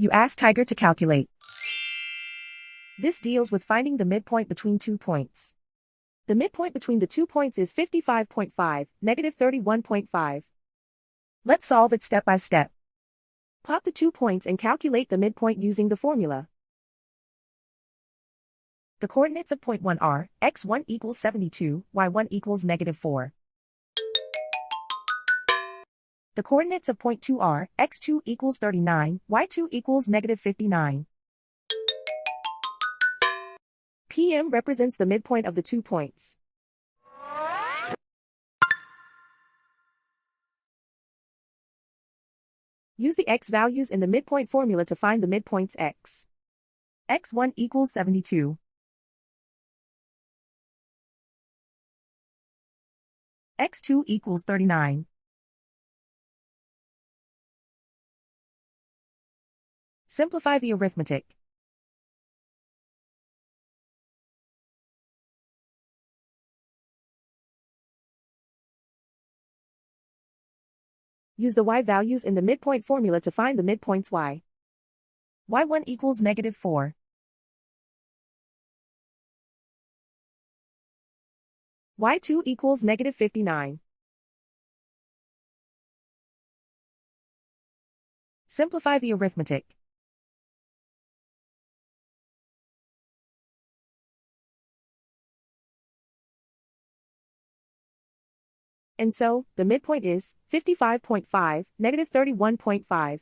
You ask Tiger to calculate. This deals with finding the midpoint between 2 points. The midpoint between the 2 points is 55.5, negative 31.5. Let's solve it step by step. Plot the 2 points and calculate the midpoint using the formula. The coordinates of point 1 are, x1 equals 72, y1 equals negative 4. The coordinates of point 2 are, x2 equals 39, y2 equals negative 59. PM represents the midpoint of the 2 points. Use the x values in the midpoint formula to find the midpoints x. x1 equals 72. x2 equals 39. Simplify the arithmetic. Use the y values in the midpoint formula to find the midpoints y. y1 equals negative 4. y2 equals negative 59. Simplify the arithmetic. And so, the midpoint is 55.5, negative 31.5.